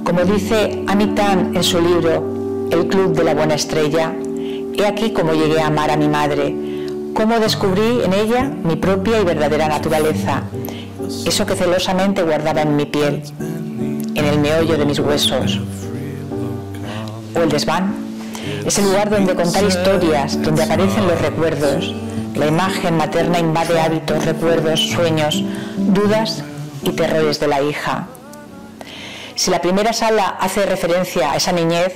Como dice Amy Tan en su libro El Club de la Buena Estrella, he aquí cómo llegué a amar a mi madre, cómo descubrí en ella mi propia y verdadera naturaleza, eso que celosamente guardaba en mi piel, en el meollo de mis huesos. O el desván, es el lugar donde contar historias, donde aparecen los recuerdos. La imagen materna invade hábitos, recuerdos, sueños, dudas y terrores de la hija. Si la primera sala hace referencia a esa niñez,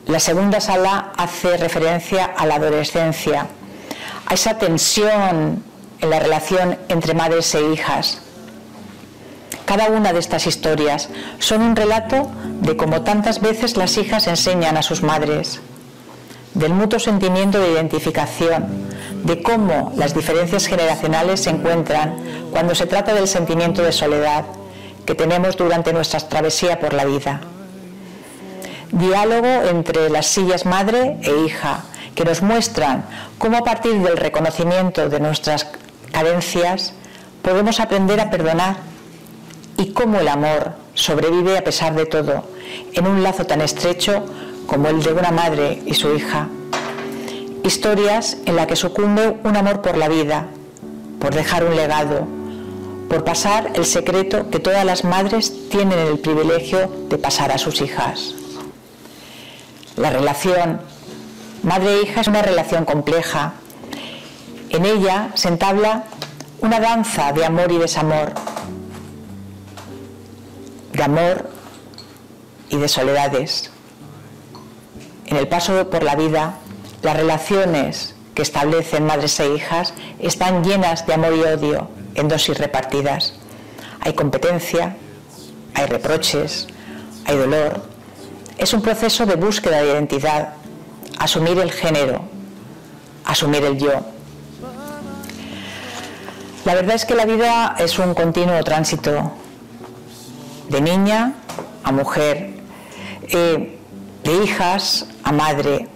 la segunda sala hace referencia a la adolescencia, a esa tensión en la relación entre madres e hijas. Cada una de estas historias son un relato de cómo tantas veces las hijas enseñan a sus madres, del mutuo sentimiento de identificación, de cómo las diferencias generacionales se encuentran cuando se trata del sentimiento de soledad que tenemos durante nuestra travesía por la vida. Diálogo entre las sillas madre e hija, que nos muestran cómo a partir del reconocimiento de nuestras carencias podemos aprender a perdonar y cómo el amor sobrevive a pesar de todo en un lazo tan estrecho como el de una madre y su hija. Historias en las que sucumbe un amor por la vida, por dejar un legado, por pasar el secreto que todas las madres tienen el privilegio de pasar a sus hijas. La relación madre-hija es una relación compleja. En ella se entabla una danza de amor y desamor, de amor y de soledades. En el paso por la vida, las relaciones que establecen madres e hijas están llenas de amor y odio en dosis repartidas. Hay competencia, hay reproches, hay dolor. Es un proceso de búsqueda de identidad, asumir el género, asumir el yo. La verdad es que la vida es un continuo tránsito de niña a mujer, de hijas a madre.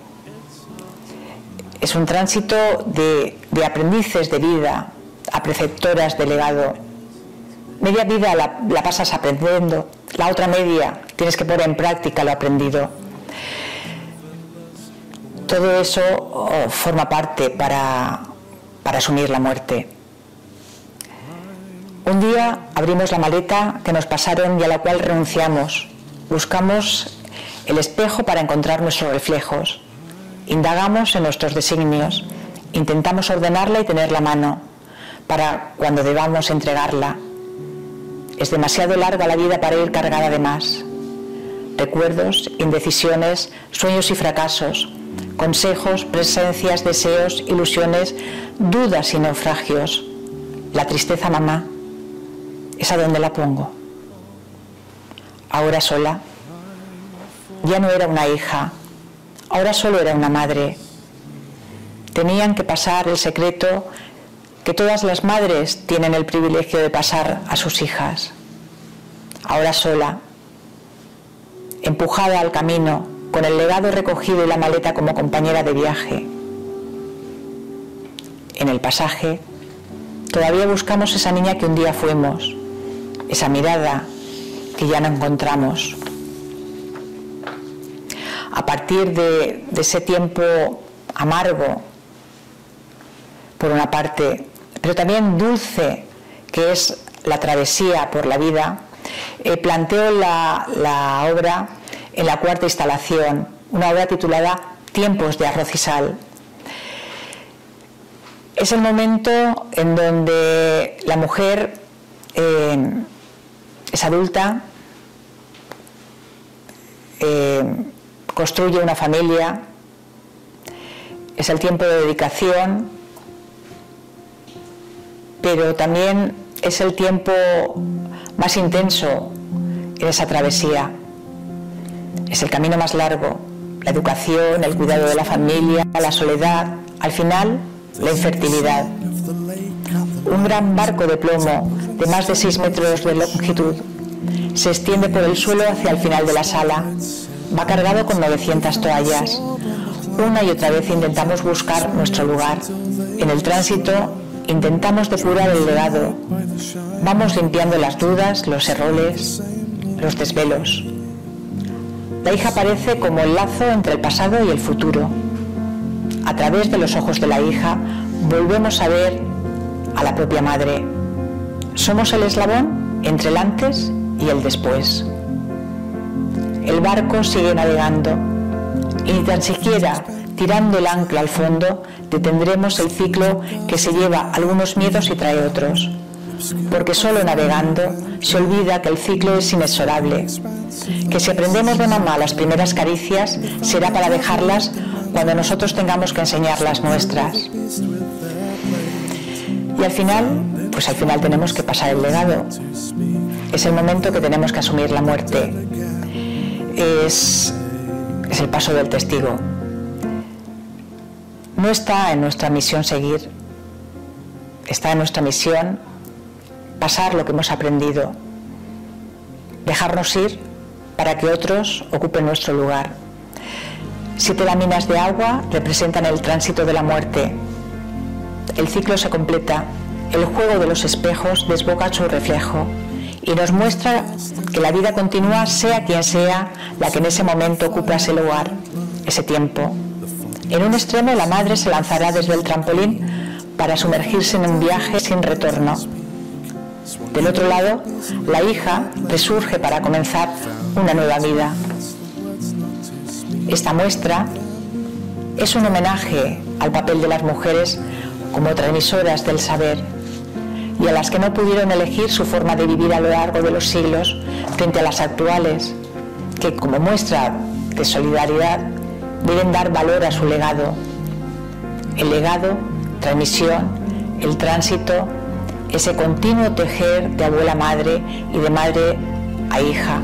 Es un tránsito de aprendices de vida a preceptoras de legado. Media vida la pasas aprendiendo, la otra media tienes que poner en práctica lo aprendido. Todo eso forma parte para asumir la muerte. Un día abrimos la maleta que nos pasaron y a la cual renunciamos. Buscamos el espejo para encontrar nuestros reflejos. Indagamos en nuestros designios. Intentamos ordenarla y tenerla a mano para cuando debamos entregarla. Es demasiado larga la vida para ir cargada de más. Recuerdos, indecisiones, sueños y fracasos, consejos, presencias, deseos, ilusiones, dudas y naufragios. La tristeza, mamá, ¿es a dónde la pongo? Ahora sola. Ya no era una hija, ahora solo era una madre. Tenían que pasar el secreto que todas las madres tienen el privilegio de pasar a sus hijas. Ahora sola, empujada al camino, con el legado recogido y la maleta como compañera de viaje. En el pasaje, todavía buscamos esa niña que un día fuimos, esa mirada que ya no encontramos. A partir de ese tiempo amargo, por una parte, pero también dulce, que es la travesía por la vida, planteo la obra en la cuarta instalación, una obra titulada Tiempos de arroz y sal. Es el momento en donde la mujer es adulta, construye una familia, es el tiempo de dedicación, pero también es el tiempo más intenso en esa travesía. Es el camino más largo, la educación, el cuidado de la familia, la soledad, al final, la infertilidad. Un gran barco de plomo de más de 6 metros de longitud se extiende por el suelo hacia el final de la sala. Va cargado con 900 toallas. Una y otra vez intentamos buscar nuestro lugar. En el tránsito intentamos depurar el legado. Vamos limpiando las dudas, los errores, los desvelos. La hija aparece como el lazo entre el pasado y el futuro. A través de los ojos de la hija volvemos a ver a la propia madre. Somos el eslabón entre el antes y el después. El barco sigue navegando y ni tan siquiera tirando el ancla al fondo detendremos el ciclo que se lleva algunos miedos y trae otros. Porque solo navegando se olvida que el ciclo es inexorable, que si aprendemos de mamá las primeras caricias será para dejarlas cuando nosotros tengamos que enseñar las nuestras. Y al final, pues al final tenemos que pasar el legado. es el momento que tenemos que asumir la muerte. Es el paso del testigo. No está en nuestra misión seguir, está en nuestra misión pasar lo que hemos aprendido, dejarnos ir para que otros ocupen nuestro lugar. 7 láminas de agua representan el tránsito de la muerte. El ciclo se completa, el juego de los espejos desboca su reflejo y nos muestra que la vida continúa sea quien sea la que en ese momento ocupa ese lugar, ese tiempo. En un extremo la madre se lanzará desde el trampolín para sumergirse en un viaje sin retorno. Del otro lado, la hija resurge para comenzar una nueva vida. Esta muestra es un homenaje al papel de las mujeres como transmisoras del saber y a las que no pudieron elegir su forma de vivir a lo largo de los siglos frente a las actuales, que como muestra de solidaridad deben dar valor a su legado. El legado, transmisión, el tránsito, ese continuo tejer de abuela a madre y de madre a hija,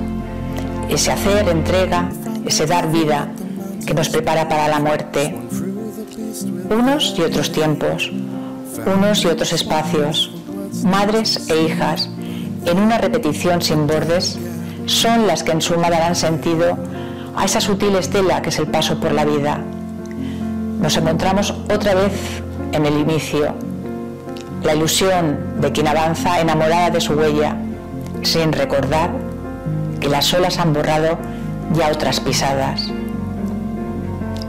ese hacer entrega, ese dar vida que nos prepara para la muerte. Unos y otros tiempos, unos y otros espacios, madres e hijas, en una repetición sin bordes, son las que en suma darán sentido a esa sutil estela que es el paso por la vida. Nos encontramos otra vez en el inicio, la ilusión de quien avanza enamorada de su huella, sin recordar que las olas han borrado ya otras pisadas.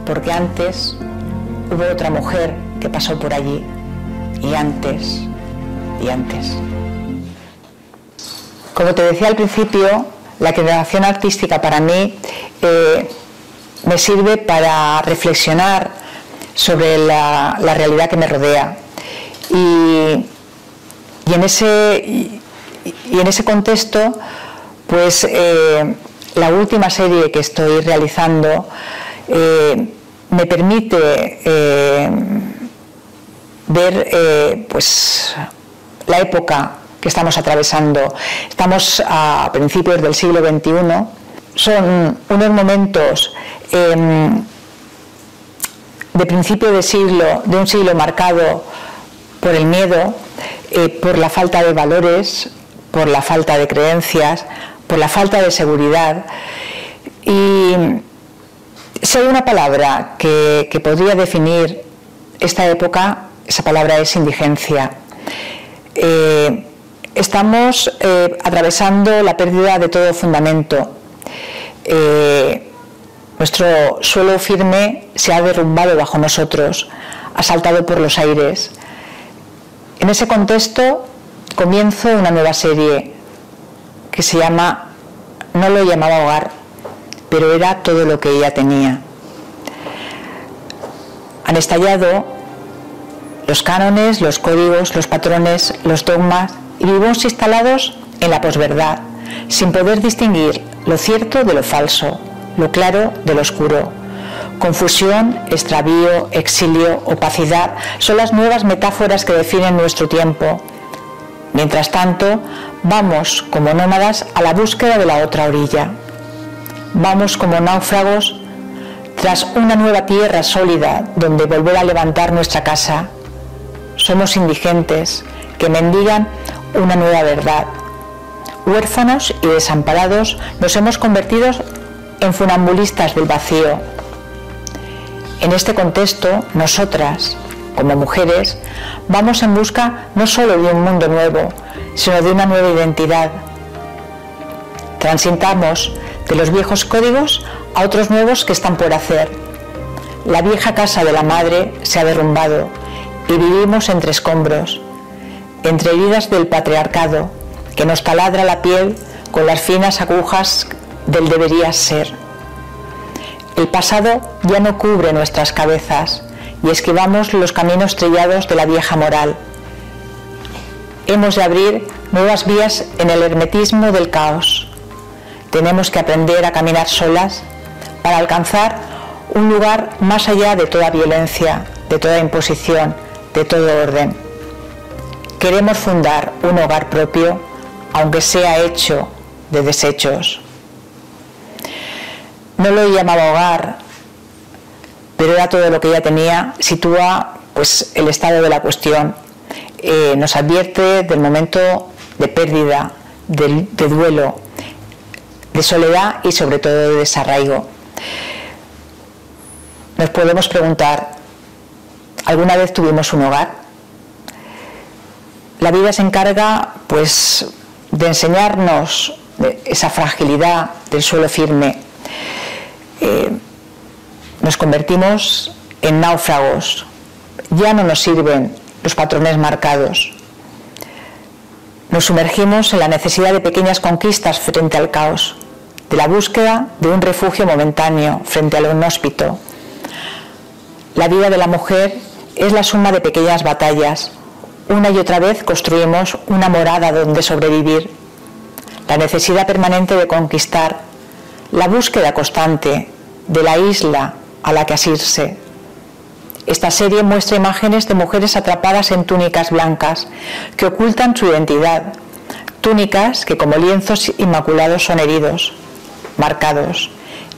Porque antes hubo otra mujer que pasó por allí, y antes, y antes. Como te decía al principio, la creación artística para mí me sirve para reflexionar sobre la realidad que me rodea. Y en ese contexto, pues la última serie que estoy realizando me permite ver pues la época que estamos atravesando. Estamos a principios del siglo XXI. Son unos momentos de principio de un siglo marcado por el miedo, por la falta de valores, por la falta de creencias, por la falta de seguridad. Y si hay una palabra que podría definir esta época, esa palabra es indigencia. Estamos atravesando la pérdida de todo fundamento. Nuestro suelo firme se ha derrumbado bajo nosotros, ha saltado por los aires. En ese contexto comienzo una nueva serie que se llama, no lo llamaba hogar, pero era todo lo que ella tenía. Han estallado los cánones, los códigos, los patrones, los dogmas, y vivimos instalados en la posverdad, sin poder distinguir lo cierto de lo falso, lo claro de lo oscuro. Confusión, extravío, exilio, opacidad son las nuevas metáforas que definen nuestro tiempo. Mientras tanto, vamos como nómadas a la búsqueda de la otra orilla. Vamos como náufragos tras una nueva tierra sólida donde volver a levantar nuestra casa. Somos indigentes que mendigan una nueva verdad. Huérfanos y desamparados nos hemos convertido en funambulistas del vacío. En este contexto, nosotras, como mujeres, vamos en busca no solo de un mundo nuevo, sino de una nueva identidad. Transitamos de los viejos códigos a otros nuevos que están por hacer. La vieja casa de la madre se ha derrumbado y vivimos entre escombros, entre heridas del patriarcado que nos taladra la piel con las finas agujas del debería ser. El pasado ya no cubre nuestras cabezas y esquivamos los caminos trillados de la vieja moral. Hemos de abrir nuevas vías en el hermetismo del caos. Tenemos que aprender a caminar solas para alcanzar un lugar más allá de toda violencia, de toda imposición, de todo orden. Queremos fundar un hogar propio aunque sea hecho de desechos. No lo llamaba hogar, pero era todo lo que ella tenía. Sitúa pues el estado de la cuestión, nos advierte del momento de pérdida, de duelo, de soledad y sobre todo de desarraigo. Nos podemos preguntar, ¿alguna vez tuvimos un hogar? La vida se encarga pues de enseñarnos esa fragilidad del suelo firme. Nos convertimos en náufragos, ya no nos sirven los patrones marcados. Nos sumergimos en la necesidad de pequeñas conquistas frente al caos, de la búsqueda de un refugio momentáneo frente a lo inhóspito. La vida de la mujer es la suma de pequeñas batallas. Una y otra vez construimos una morada donde sobrevivir. La necesidad permanente de conquistar, la búsqueda constante de la isla a la que asirse. Esta serie muestra imágenes de mujeres atrapadas en túnicas blancas que ocultan su identidad, túnicas que como lienzos inmaculados son heridos, marcados,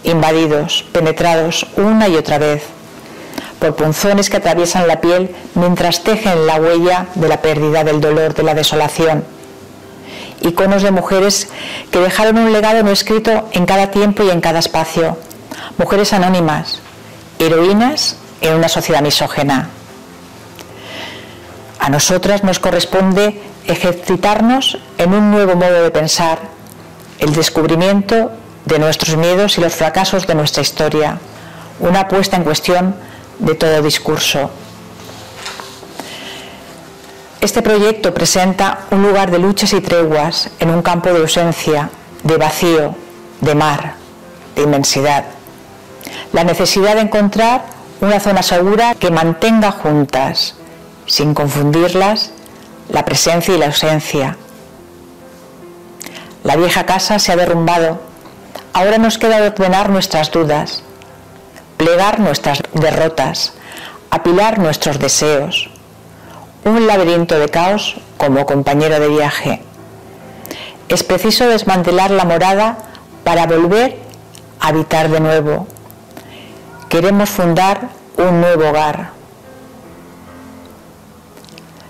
invadidos, penetrados una y otra vez por punzones que atraviesan la piel mientras tejen la huella de la pérdida, del dolor, de la desolación. Iconos de mujeres que dejaron un legado no escrito en cada tiempo y en cada espacio. Mujeres anónimas, heroínas en una sociedad misógena. A nosotras nos corresponde ejercitarnos en un nuevo modo de pensar, el descubrimiento de nuestros miedos y los fracasos de nuestra historia, una puesta en cuestión de todo discurso. Este proyecto presenta un lugar de luchas y treguas en un campo de ausencia, de vacío, de mar, de inmensidad. La necesidad de encontrar una zona segura que mantenga juntas, sin confundirlas, la presencia y la ausencia. La vieja casa se ha derrumbado. Ahora nos queda ordenar nuestras dudas, plegar nuestras derrotas, apilar nuestros deseos. Un laberinto de caos como compañero de viaje. Es preciso desmantelar la morada para volver a habitar de nuevo. Queremos fundar un nuevo hogar.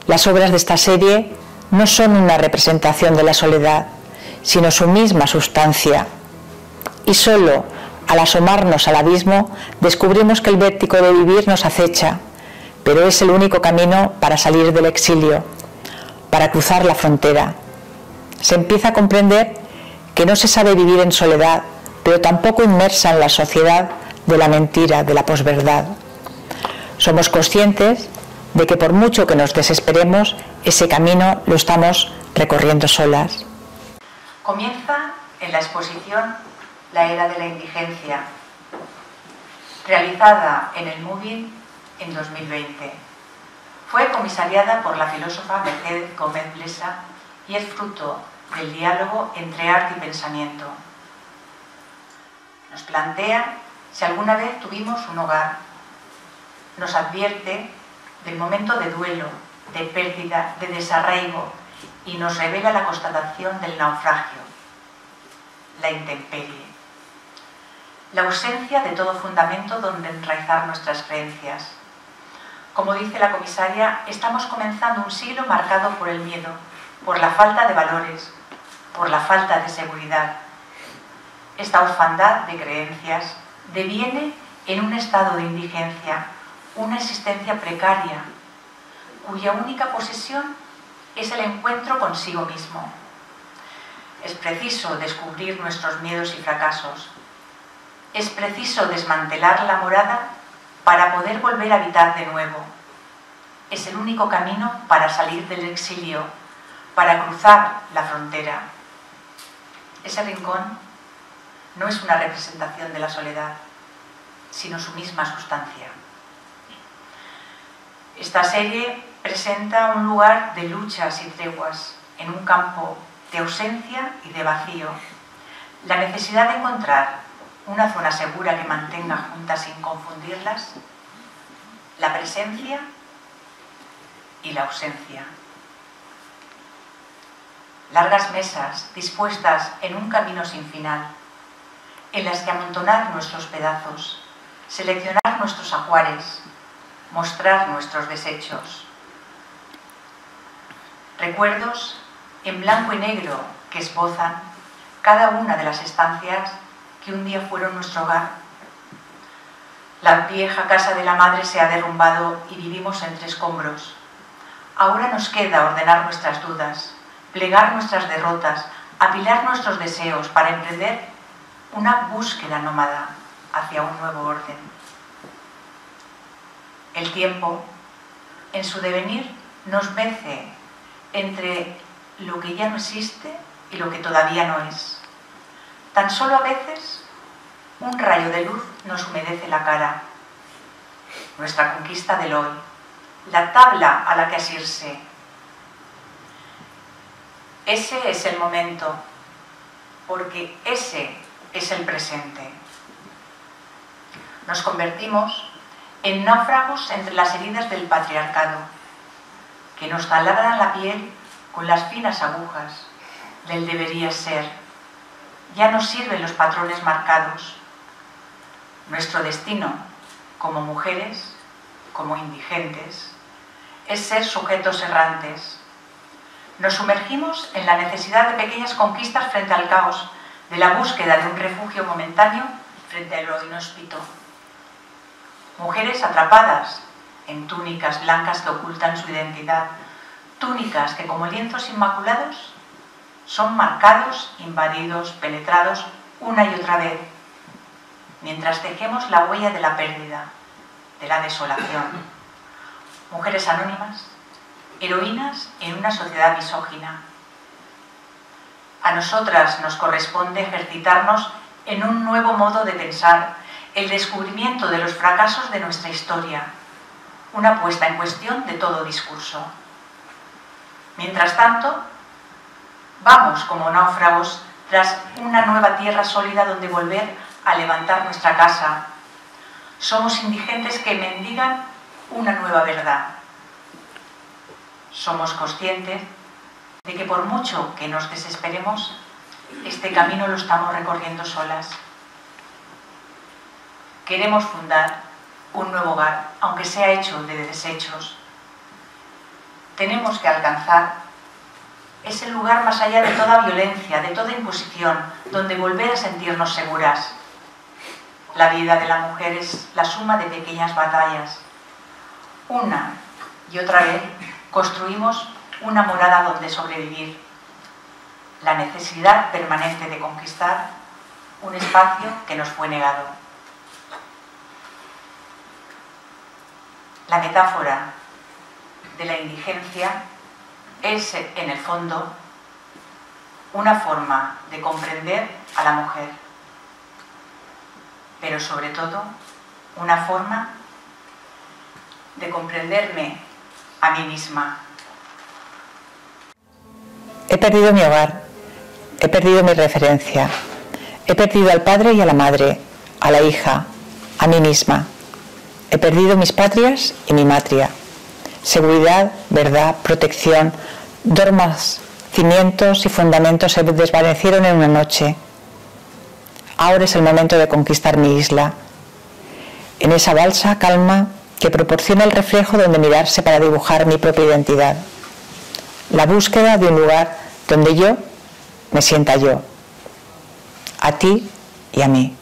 Las obras de esta serie no son una representación de la soledad, sino su misma sustancia. Y solo al asomarnos al abismo descubrimos que el vértigo de vivir nos acecha, pero es el único camino para salir del exilio, para cruzar la frontera. Se empieza a comprender que no se sabe vivir en soledad, pero tampoco inmersa en la sociedad de la mentira, de la posverdad. Somos conscientes de que por mucho que nos desesperemos, ese camino lo estamos recorriendo solas. Comienza en la exposición La era de la indigencia, realizada en el MUBI en 2020. Fue comisariada por la filósofa Mercedes Gómez Blesa y es fruto del diálogo entre arte y pensamiento. Nos plantea si alguna vez tuvimos un hogar, nos advierte del momento de duelo, de pérdida, de desarraigo y nos revela la constatación del naufragio, la intemperie, la ausencia de todo fundamento donde enraizar nuestras creencias. Como dice la comisaria, estamos comenzando un siglo marcado por el miedo, por la falta de valores, por la falta de seguridad. Esta orfandad de creencias deviene en un estado de indigencia, una existencia precaria, cuya única posesión es el encuentro consigo mismo. Es preciso descubrir nuestros miedos y fracasos. Es preciso desmantelar la morada para poder volver a habitar de nuevo. Es el único camino para salir del exilio, para cruzar la frontera. Ese rincón no es una representación de la soledad, sino su misma sustancia. Esta serie presenta un lugar de luchas y treguas en un campo de ausencia y de vacío. La necesidad de encontrar una zona segura que mantenga juntas sin confundirlas, la presencia y la ausencia. largas mesas dispuestas en un camino sin final, en las que amontonar nuestros pedazos, seleccionar nuestros ajuares, mostrar nuestros desechos. Recuerdos en blanco y negro que esbozan cada una de las estancias que un día fueron nuestro hogar. La vieja casa de la madre se ha derrumbado y vivimos entre escombros. Ahora nos queda ordenar nuestras dudas, plegar nuestras derrotas, apilar nuestros deseos para emprender una búsqueda nómada hacia un nuevo orden. El tiempo, en su devenir, nos mece entre lo que ya no existe y lo que todavía no es. Tan solo a veces un rayo de luz nos humedece la cara. Nuestra conquista del hoy, la tabla a la que asirse. Ese es el momento, porque ese es el presente. Nos convertimos en náufragos entre las heridas del patriarcado, que nos taladran la piel con las finas agujas del debería ser. Ya no sirven los patrones marcados. Nuestro destino, como mujeres, como indigentes, es ser sujetos errantes. Nos sumergimos en la necesidad de pequeñas conquistas frente al caos, de la búsqueda de un refugio momentáneo frente a lo inhóspito. Mujeres atrapadas en túnicas blancas que ocultan su identidad, túnicas que como lienzos inmaculados son marcados, invadidos, penetrados una y otra vez, mientras tejemos la huella de la pérdida, de la desolación. Mujeres anónimas, heroínas en una sociedad misógina. A nosotras nos corresponde ejercitarnos en un nuevo modo de pensar, el descubrimiento de los fracasos de nuestra historia, una puesta en cuestión de todo discurso. Mientras tanto, vamos como náufragos tras una nueva tierra sólida donde volver a levantar nuestra casa. Somos indigentes que mendigan una nueva verdad. Somos conscientes de que por mucho que nos desesperemos, este camino lo estamos recorriendo solas. Queremos fundar un nuevo hogar, aunque sea hecho de desechos. Tenemos que alcanzar ese lugar más allá de toda violencia, de toda imposición, donde volver a sentirnos seguras. La vida de la mujer es la suma de pequeñas batallas. Una y otra vez construimos una morada donde sobrevivir. La necesidad permanente de conquistar un espacio que nos fue negado. La metáfora de la indigencia es, en el fondo, una forma de comprender a la mujer, pero sobre todo una forma de comprenderme a mí misma. He perdido mi hogar, he perdido mi referencia, he perdido al padre y a la madre, a la hija, a mí misma. He perdido mis patrias y mi matria. Seguridad, verdad, protección, dogmas, cimientos y fundamentos se desvanecieron en una noche. Ahora es el momento de conquistar mi isla. En esa balsa calma que proporciona el reflejo donde mirarse para dibujar mi propia identidad. La búsqueda de un lugar donde yo me sienta yo. A ti y a mí.